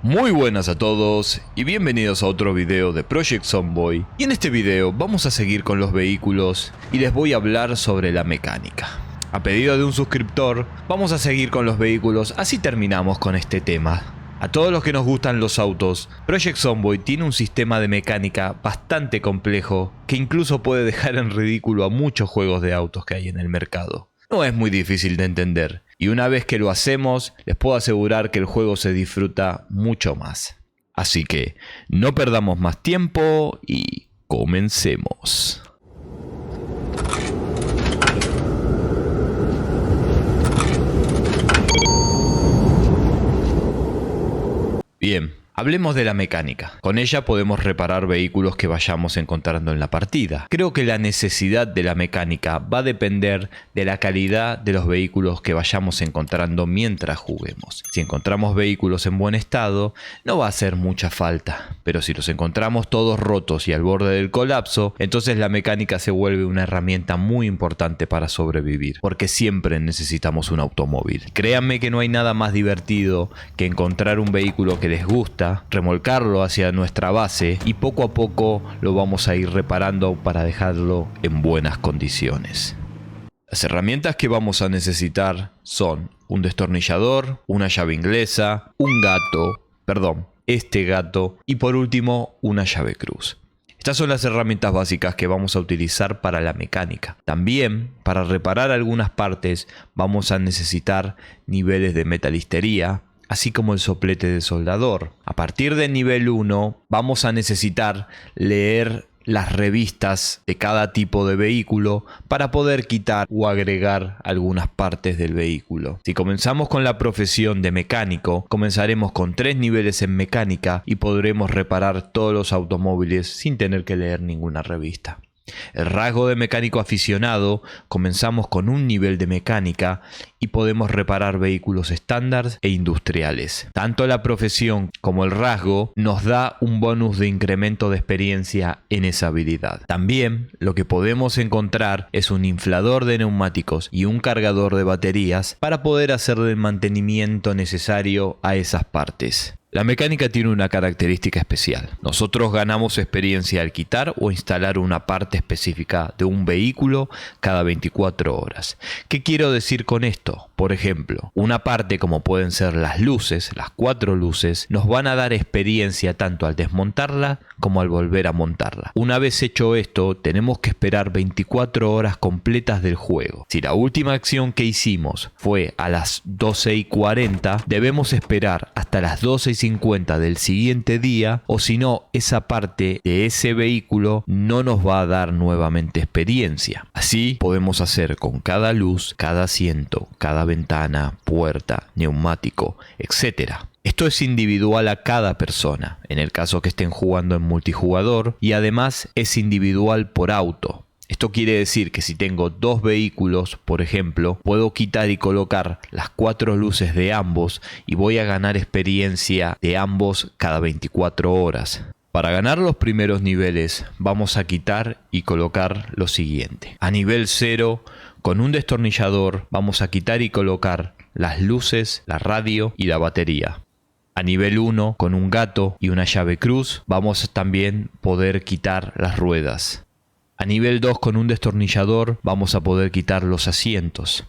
Muy buenas a todos y bienvenidos a otro video de Project Zomboid. Y en este video vamos a seguir con los vehículos y les voy a hablar sobre la mecánica. A pedido de un suscriptor, vamos a seguir con los vehículos, así terminamos con este tema. A todos los que nos gustan los autos, Project Zomboid tiene un sistema de mecánica bastante complejo que incluso puede dejar en ridículo a muchos juegos de autos que hay en el mercado. No es muy difícil de entender, y una vez que lo hacemos, les puedo asegurar que el juego se disfruta mucho más. Así que, no perdamos más tiempo y comencemos. Bien, hablemos de la mecánica. Con ella podemos reparar vehículos que vayamos encontrando en la partida. Creo que la necesidad de la mecánica va a depender de la calidad de los vehículos que vayamos encontrando mientras juguemos. Si encontramos vehículos en buen estado, no va a hacer mucha falta. Pero si los encontramos todos rotos y al borde del colapso, entonces la mecánica se vuelve una herramienta muy importante para sobrevivir. Porque siempre necesitamos un automóvil. Créanme que no hay nada más divertido que encontrar un vehículo que les gusta, remolcarlo hacia nuestra base y poco a poco lo vamos a ir reparando para dejarlo en buenas condiciones. Las herramientas que vamos a necesitar son un destornillador, una llave inglesa, este gato y por último una llave cruz. Estas son las herramientas básicas que vamos a utilizar para la mecánica. También, para reparar algunas partes, vamos a necesitar niveles de metalistería, así como el soplete de soldador. A partir del nivel 1 vamos a necesitar leer las revistas de cada tipo de vehículo para poder quitar o agregar algunas partes del vehículo. Si comenzamos con la profesión de mecánico, comenzaremos con 3 niveles en mecánica y podremos reparar todos los automóviles sin tener que leer ninguna revista. El rasgo de mecánico aficionado, comenzamos con un nivel de mecánica y podemos reparar vehículos estándar e industriales. Tanto la profesión como el rasgo nos da un bonus de incremento de experiencia en esa habilidad. También lo que podemos encontrar es un inflador de neumáticos y un cargador de baterías para poder hacerle el mantenimiento necesario a esas partes. La mecánica tiene una característica especial. Nosotros ganamos experiencia al quitar o instalar una parte específica de un vehículo cada 24 horas. ¿Qué quiero decir con esto? Por ejemplo, una parte como pueden ser las luces, las 4 luces, nos van a dar experiencia tanto al desmontarla como al volver a montarla. Una vez hecho esto, tenemos que esperar 24 horas completas del juego. Si la última acción que hicimos fue a las 12:40, debemos esperar hasta las 12:50 del siguiente día, o si no, esa parte de ese vehículo no nos va a dar nuevamente experiencia. Así podemos hacer con cada luz, cada asiento, cada ventana, puerta, neumático, etc. Esto es individual a cada persona, en el caso que estén jugando en multijugador, y además es individual por auto. Esto quiere decir que si tengo 2 vehículos, por ejemplo, puedo quitar y colocar las 4 luces de ambos y voy a ganar experiencia de ambos cada 24 horas. Para ganar los primeros niveles vamos a quitar y colocar lo siguiente. A nivel 0, con un destornillador vamos a quitar y colocar las luces, la radio y la batería. A nivel 1, con un gato y una llave cruz, vamos a también poder quitar las ruedas. A nivel 2, con un destornillador, vamos a poder quitar los asientos.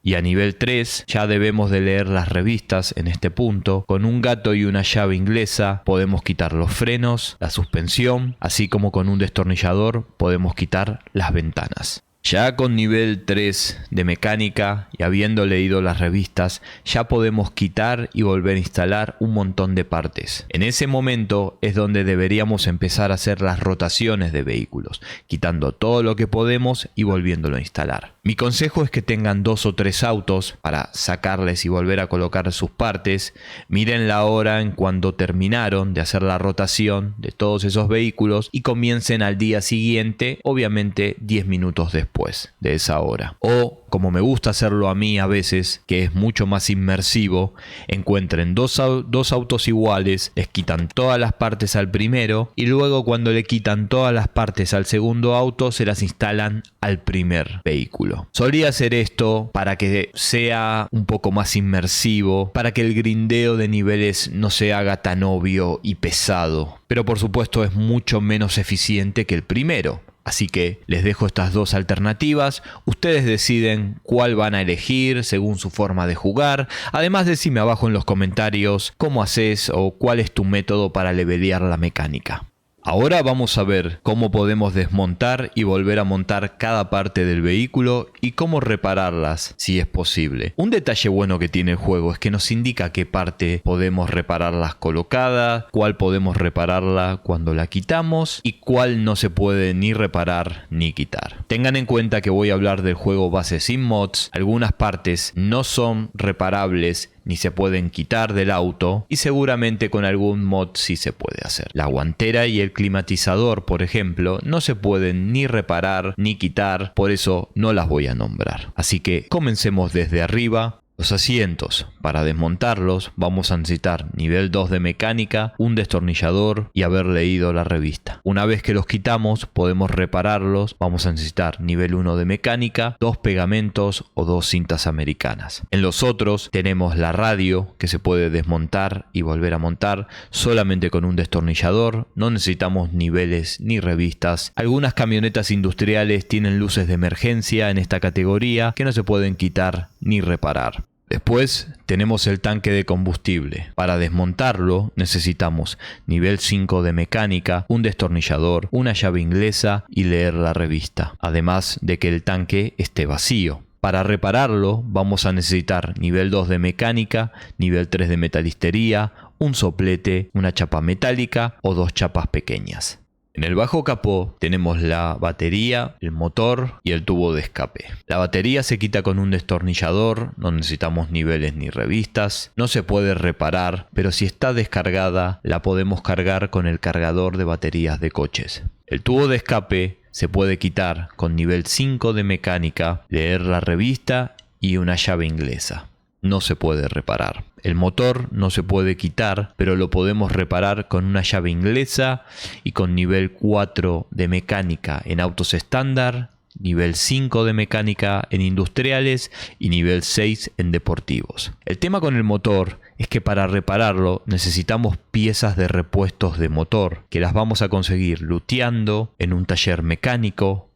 Y a nivel 3, ya debemos de leer las revistas en este punto. Con un gato y una llave inglesa podemos quitar los frenos, la suspensión, así como con un destornillador podemos quitar las ventanas. Ya con nivel 3 de mecánica y habiendo leído las revistas, ya podemos quitar y volver a instalar un montón de partes. En ese momento es donde deberíamos empezar a hacer las rotaciones de vehículos, quitando todo lo que podemos y volviéndolo a instalar. Mi consejo es que tengan 2 o 3 autos para sacarles y volver a colocar sus partes. Miren la hora en cuando terminaron de hacer la rotación de todos esos vehículos y comiencen al día siguiente, obviamente 10 minutos después. después de esa hora. O, como me gusta hacerlo a mí a veces, que es mucho más inmersivo, encuentren dos autos iguales, les quitan todas las partes al primero y luego cuando le quitan todas las partes al segundo auto se las instalan al primer vehículo. Solía hacer esto para que sea un poco más inmersivo, para que el grindeo de niveles no se haga tan obvio y pesado, pero por supuesto es mucho menos eficiente que el primero. Así que les dejo estas dos alternativas, ustedes deciden cuál van a elegir según su forma de jugar. Además, decime abajo en los comentarios cómo haces o cuál es tu método para levelear la mecánica. Ahora vamos a ver cómo podemos desmontar y volver a montar cada parte del vehículo y cómo repararlas si es posible. Un detalle bueno que tiene el juego es que nos indica qué parte podemos repararlas colocadas, cuál podemos repararla cuando la quitamos y cuál no se puede ni reparar ni quitar. Tengan en cuenta que voy a hablar del juego base sin mods, algunas partes no son reparables ni se pueden quitar del auto y seguramente con algún mod sí se puede hacer. La guantera y el climatizador, por ejemplo, no se pueden ni reparar ni quitar, por eso no las voy a nombrar. Así que comencemos desde arriba. Los asientos, para desmontarlos vamos a necesitar nivel 2 de mecánica, un destornillador y haber leído la revista. Una vez que los quitamos podemos repararlos, vamos a necesitar nivel 1 de mecánica, 2 pegamentos o 2 cintas americanas. En los otros tenemos la radio que se puede desmontar y volver a montar solamente con un destornillador, no necesitamos niveles ni revistas. Algunas camionetas industriales tienen luces de emergencia en esta categoría que no se pueden quitar ni reparar. Después tenemos el tanque de combustible. Para desmontarlo necesitamos nivel 5 de mecánica, un destornillador, una llave inglesa y leer la revista. Además de que el tanque esté vacío. Para repararlo vamos a necesitar nivel 2 de mecánica, nivel 3 de metalistería, un soplete, una chapa metálica o 2 chapas pequeñas. En el bajo capó tenemos la batería, el motor y el tubo de escape. La batería se quita con un destornillador, no necesitamos niveles ni revistas, no se puede reparar, pero si está descargada la podemos cargar con el cargador de baterías de coches. El tubo de escape se puede quitar con nivel 5 de mecánica, leer la revista y una llave inglesa. No se puede reparar. El motor no se puede quitar, pero lo podemos reparar con una llave inglesa y con nivel 4 de mecánica en autos estándar, nivel 5 de mecánica en industriales y nivel 6 en deportivos. El tema con el motor es que para repararlo necesitamos piezas de repuestos de motor que las vamos a conseguir looteando en un taller mecánico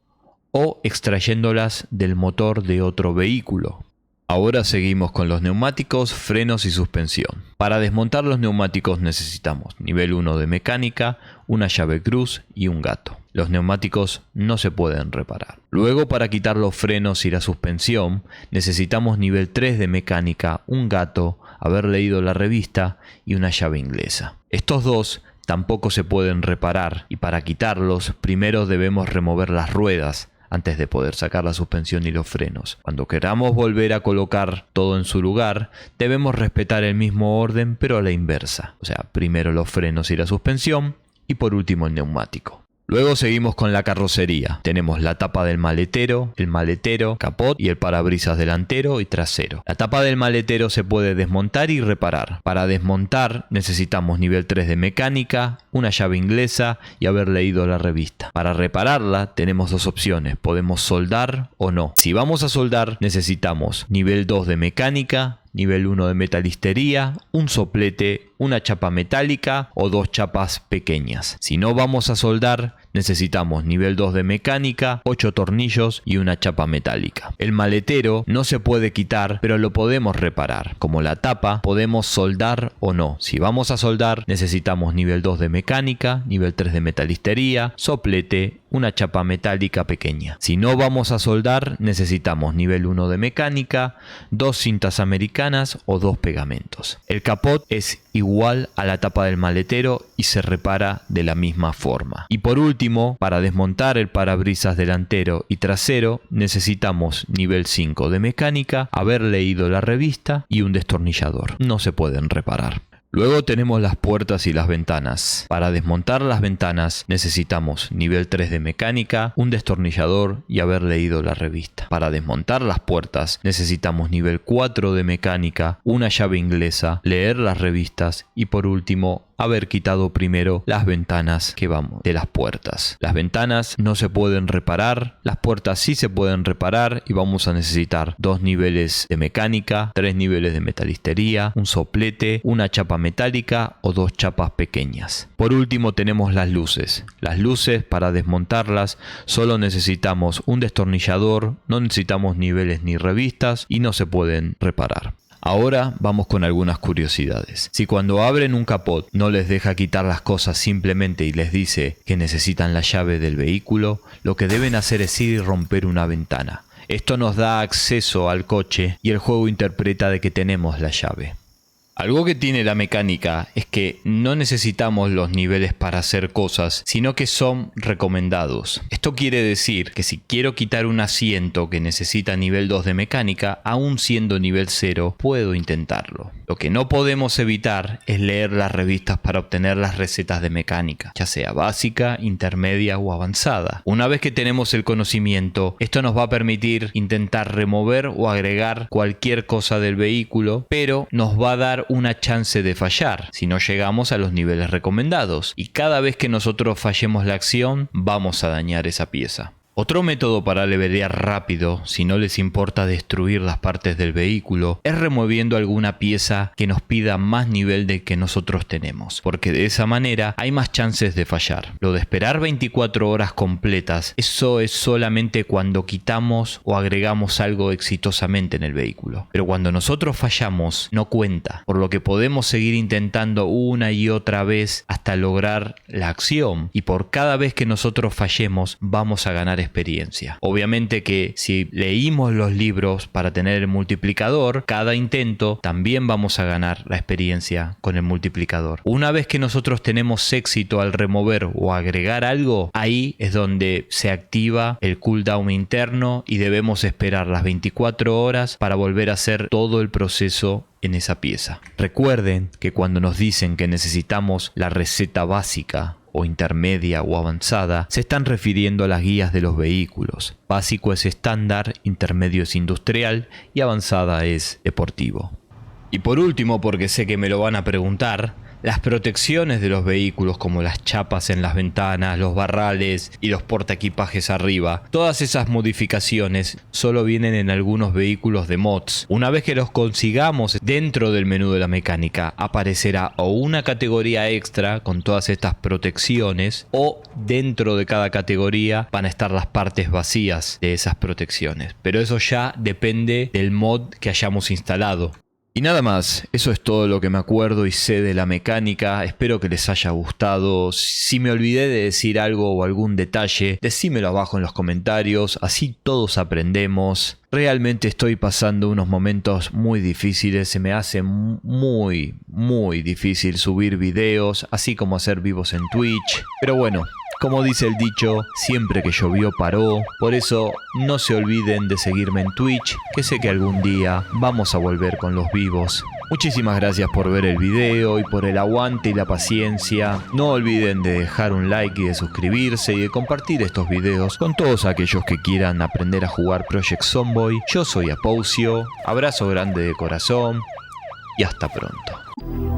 o extrayéndolas del motor de otro vehículo. Ahora seguimos con los neumáticos, frenos y suspensión. Para desmontar los neumáticos necesitamos nivel 1 de mecánica, una llave cruz y un gato. Los neumáticos no se pueden reparar. Luego, para quitar los frenos y la suspensión necesitamos nivel 3 de mecánica, un gato, haber leído la revista y una llave inglesa. Estos dos tampoco se pueden reparar y para quitarlos primero debemos remover las ruedas antes de poder sacar la suspensión y los frenos. Cuando queramos volver a colocar todo en su lugar, debemos respetar el mismo orden pero a la inversa. O sea, primero los frenos y la suspensión y por último el neumático. Luego seguimos con la carrocería. Tenemos la tapa del maletero, el maletero, capot y el parabrisas delantero y trasero. La tapa del maletero se puede desmontar y reparar. Para desmontar necesitamos nivel 3 de mecánica, una llave inglesa y haber leído la revista. Para repararla tenemos dos opciones, podemos soldar o no. Si vamos a soldar necesitamos nivel 2 de mecánica, nivel 1 de metalistería, un soplete, una chapa metálica o 2 chapas pequeñas. Si no vamos a soldar, necesitamos nivel 2 de mecánica, 8 tornillos y una chapa metálica. El maletero no se puede quitar, pero lo podemos reparar. Como la tapa, podemos soldar o no. Si vamos a soldar, necesitamos nivel 2 de mecánica, nivel 3 de metalistería, soplete, una chapa metálica pequeña. Si no vamos a soldar, necesitamos nivel 1 de mecánica, 2 cintas americanas o 2 pegamentos. El capot es igual a la tapa del maletero y se repara de la misma forma. Y por último, para desmontar el parabrisas delantero y trasero, necesitamos nivel 5 de mecánica, haber leído la revista y un destornillador. No se pueden reparar. Luego tenemos las puertas y las ventanas. Para desmontar las ventanas necesitamos nivel 3 de mecánica, un destornillador y haber leído la revista. Para desmontar las puertas necesitamos nivel 4 de mecánica, una llave inglesa, leer las revistas y por último haber quitado primero las ventanas que vamos de las puertas. Las ventanas no se pueden reparar, las puertas sí se pueden reparar y vamos a necesitar 2 niveles de mecánica, 3 niveles de metalistería, un soplete, una chapa metálica o 2 chapas pequeñas. Por último tenemos las luces. Las luces, para desmontarlas solo necesitamos un destornillador, no necesitamos niveles ni revistas y no se pueden reparar. Ahora vamos con algunas curiosidades. Si cuando abren un capot no les deja quitar las cosas simplemente y les dice que necesitan la llave del vehículo, lo que deben hacer es ir y romper una ventana. Esto nos da acceso al coche y el juego interpreta de que tenemos la llave. Algo que tiene la mecánica es que no necesitamos los niveles para hacer cosas, sino que son recomendados. Esto quiere decir que si quiero quitar un asiento que necesita nivel 2 de mecánica, aún siendo nivel 0, puedo intentarlo. Lo que no podemos evitar es leer las revistas para obtener las recetas de mecánica, ya sea básica, intermedia o avanzada. Una vez que tenemos el conocimiento, esto nos va a permitir intentar remover o agregar cualquier cosa del vehículo, pero nos va a dar una chance de fallar si no llegamos a los niveles recomendados, y cada vez que nosotros fallemos la acción vamos a dañar esa pieza. Otro método para levelear rápido, si no les importa destruir las partes del vehículo, es removiendo alguna pieza que nos pida más nivel del que nosotros tenemos, porque de esa manera hay más chances de fallar. Lo de esperar 24 horas completas, eso es solamente cuando quitamos o agregamos algo exitosamente en el vehículo. Pero cuando nosotros fallamos, no cuenta, por lo que podemos seguir intentando una y otra vez hasta lograr la acción, y por cada vez que nosotros fallemos, vamos a ganar experiencia. Obviamente que si leímos los libros para tener el multiplicador, cada intento también vamos a ganar la experiencia con el multiplicador. Una vez que nosotros tenemos éxito al remover o agregar algo, ahí es donde se activa el cooldown interno y debemos esperar las 24 horas para volver a hacer todo el proceso en esa pieza. Recuerden que cuando nos dicen que necesitamos la receta básica o intermedia o avanzada, se están refiriendo a las guías de los vehículos. Básico es estándar, intermedio es industrial y avanzada es deportivo. Y por último, porque sé que me lo van a preguntar, las protecciones de los vehículos, como las chapas en las ventanas, los barrales y los portaequipajes arriba, todas esas modificaciones solo vienen en algunos vehículos de mods. Una vez que los consigamos dentro del menú de la mecánica, aparecerá o una categoría extra con todas estas protecciones, o dentro de cada categoría van a estar las partes vacías de esas protecciones. Pero eso ya depende del mod que hayamos instalado. Y nada más, eso es todo lo que me acuerdo y sé de la mecánica. Espero que les haya gustado. Si me olvidé de decir algo o algún detalle, decímelo abajo en los comentarios, así todos aprendemos. Realmente estoy pasando unos momentos muy difíciles, se me hace muy difícil subir videos, así como hacer vivos en Twitch. Pero bueno, como dice el dicho, siempre que llovió paró. Por eso no se olviden de seguirme en Twitch, que sé que algún día vamos a volver con los vivos. Muchísimas gracias por ver el video y por el aguante y la paciencia. No olviden de dejar un like y de suscribirse y de compartir estos videos con todos aquellos que quieran aprender a jugar Project Zomboid. Yo soy Apousio, abrazo grande de corazón y hasta pronto.